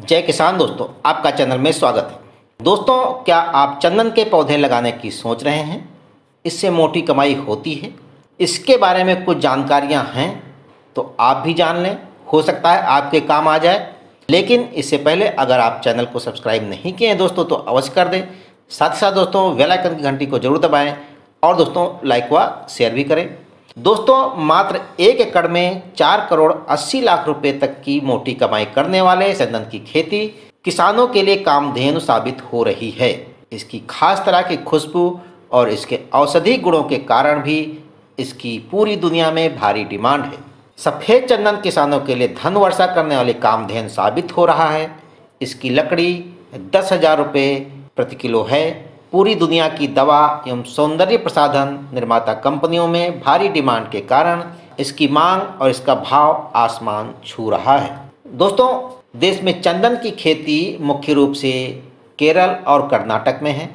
जय किसान दोस्तों, आपका चैनल में स्वागत है। दोस्तों, क्या आप चंदन के पौधे लगाने की सोच रहे हैं? इससे मोटी कमाई होती है। इसके बारे में कुछ जानकारियां हैं तो आप भी जान लें, हो सकता है आपके काम आ जाए। लेकिन इससे पहले अगर आप चैनल को सब्सक्राइब नहीं किए हैं दोस्तों तो अवश्य कर दें। साथ ही साथ दोस्तों बेल आइकन की घंटी को जरूर दबाएं और दोस्तों लाइक व शेयर भी करें। दोस्तों, मात्र 1 एकड़ में 4 करोड़ 80 लाख रुपए तक की मोटी कमाई करने वाले चंदन की खेती किसानों के लिए कामधेनु साबित हो रही है। इसकी खास तरह की खुशबू और इसके औषधि गुणों के कारण भी इसकी पूरी दुनिया में भारी डिमांड है। सफ़ेद चंदन किसानों के लिए धन वर्षा करने वाले कामधेनु साबित हो रहा है। इसकी लकड़ी 10,000 रुपये प्रति किलो है। पूरी दुनिया की दवा एवं सौंदर्य प्रसाधन निर्माता कंपनियों में भारी डिमांड के कारण इसकी मांग और इसका भाव आसमान छू रहा है। दोस्तों, देश में चंदन की खेती मुख्य रूप से केरल और कर्नाटक में है,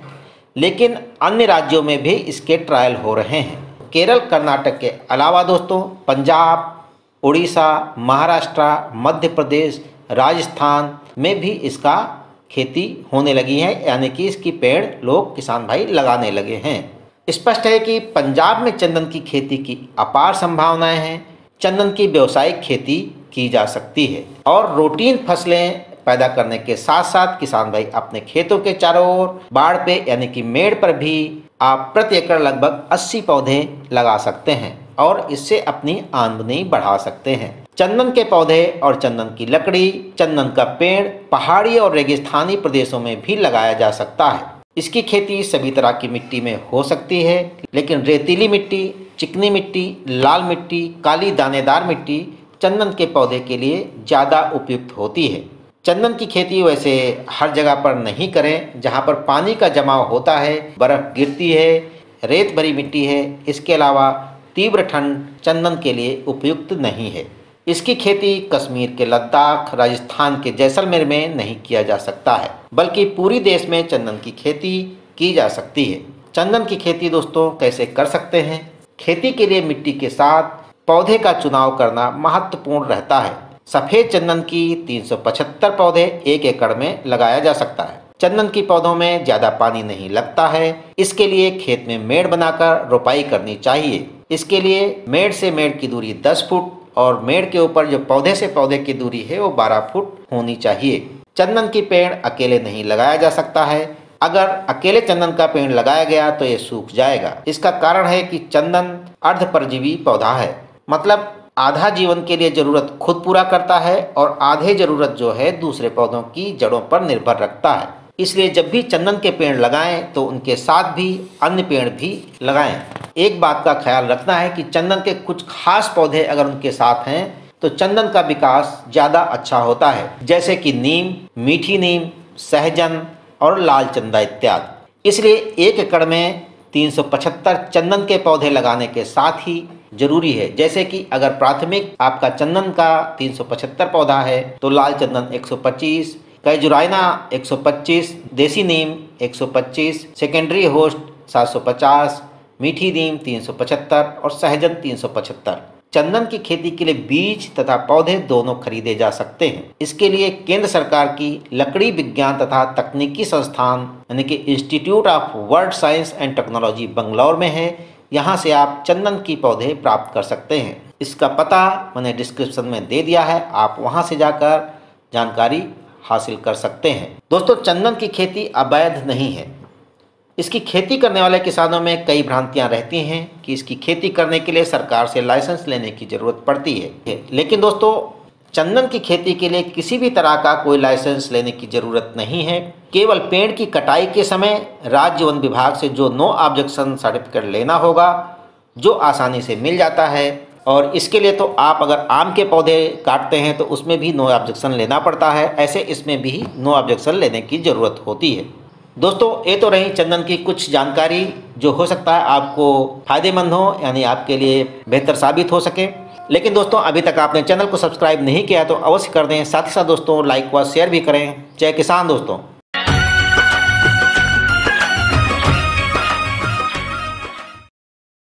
लेकिन अन्य राज्यों में भी इसके ट्रायल हो रहे हैं। केरल कर्नाटक के अलावा दोस्तों पंजाब, उड़ीसा, महाराष्ट्र, मध्य प्रदेश, राजस्थान में भी इसका खेती होने लगी है, यानी कि इसकी पेड़ लोग किसान भाई लगाने लगे हैं। स्पष्ट है कि पंजाब में चंदन की खेती की अपार संभावनाएं हैं। चंदन की व्यावसायिक खेती की जा सकती है और रूटीन फसलें पैदा करने के साथ साथ किसान भाई अपने खेतों के चारों ओर बाड़ पे यानी कि मेड़ पर भी आप प्रति एकड़ लगभग 80 पौधे लगा सकते हैं और इससे अपनी आमदनी बढ़ा सकते हैं। चंदन के पौधे और चंदन की लकड़ी, चंदन का पेड़ पहाड़ी और रेगिस्तानी प्रदेशों में भी लगाया जा सकता है। इसकी खेती सभी तरह की मिट्टी में हो सकती है, लेकिन रेतीली मिट्टी, चिकनी मिट्टी, लाल मिट्टी, काली दानेदार मिट्टी चंदन के पौधे के लिए ज़्यादा उपयुक्त होती है। चंदन की खेती वैसे हर जगह पर नहीं करें जहाँ पर पानी का जमाव होता है, बर्फ़ गिरती है, रेत भरी मिट्टी है। इसके अलावा तीव्र ठंड चंदन के लिए उपयुक्त नहीं है। इसकी खेती कश्मीर के लद्दाख, राजस्थान के जैसलमेर में नहीं किया जा सकता है, बल्कि पूरी देश में चंदन की खेती की जा सकती है। चंदन की खेती दोस्तों कैसे कर सकते हैं? खेती के लिए मिट्टी के साथ पौधे का चुनाव करना महत्वपूर्ण रहता है। सफ़ेद चंदन की 375 पौधे 1 एकड़ में लगाया जा सकता है। चंदन की पौधों में ज़्यादा पानी नहीं लगता है, इसके लिए खेत में मेड़ बनाकर रोपाई करनी चाहिए। इसके लिए मेड़ से मेड़ की दूरी 10 फुट और मेड़ के ऊपर जो पौधे से पौधे की दूरी है वो 12 फुट होनी चाहिए। चंदन की पेड़ अकेले नहीं लगाया जा सकता है। अगर अकेले चंदन का पेड़ लगाया गया तो ये सूख जाएगा। इसका कारण है कि चंदन अर्धपरजीवी पौधा है, मतलब आधा जीवन के लिए जरूरत खुद पूरा करता है और आधे जरूरत जो है दूसरे पौधों की जड़ों पर निर्भर रखता है। इसलिए जब भी चंदन के पेड़ लगाएं तो उनके साथ भी अन्य पेड़ भी लगाएं। एक बात का ख्याल रखना है कि चंदन के कुछ खास पौधे अगर उनके साथ हैं तो चंदन का विकास ज़्यादा अच्छा होता है, जैसे कि नीम, मीठी नीम, सहजन और लाल चंदा इत्यादि। इसलिए 1 एकड़ में 375 चंदन के पौधे लगाने के साथ ही जरूरी है, जैसे कि अगर प्राथमिक आपका चंदन का 375 पौधा है तो लाल चंदन 125, कैजुराइना 125, देसी नीम 125, सेकेंडरी होस्ट 750, मीठी नीम 375 और सहजन 375। चंदन की खेती के लिए बीज तथा पौधे दोनों खरीदे जा सकते हैं। इसके लिए केंद्र सरकार की लकड़ी विज्ञान तथा तकनीकी संस्थान यानी कि institute of world science and technology Bangalore में है। यहाँ से आप चंदन की पौधे प्राप्त कर सकते हैं। इसका पता मैंने डिस्क्रिप्शन में दे दिया है, आप वहाँ से जाकर जानकारी हासिल कर सकते हैं। दोस्तों, चंदन की खेती अवैध नहीं है। इसकी खेती करने वाले किसानों में कई भ्रांतियां रहती हैं कि इसकी खेती करने के लिए सरकार से लाइसेंस लेने की ज़रूरत पड़ती है, लेकिन दोस्तों चंदन की खेती के लिए किसी भी तरह का कोई लाइसेंस लेने की ज़रूरत नहीं है। केवल पेड़ की कटाई के समय राज्य वन विभाग से जो नो ऑब्जेक्शन सर्टिफिकेट लेना होगा, जो आसानी से मिल जाता है। और इसके लिए तो आप अगर आम के पौधे काटते हैं तो उसमें भी नो ऑब्जेक्शन लेना पड़ता है, ऐसे इसमें भी नो ऑब्जेक्शन लेने की ज़रूरत होती है। दोस्तों, ये तो रही चंदन की कुछ जानकारी जो हो सकता है आपको फ़ायदेमंद हो, यानी आपके लिए बेहतर साबित हो सके। लेकिन दोस्तों, अभी तक आपने चैनल को सब्सक्राइब नहीं किया तो अवश्य कर दें। साथ ही साथ दोस्तों लाइक व शेयर भी करें। जय किसान दोस्तों।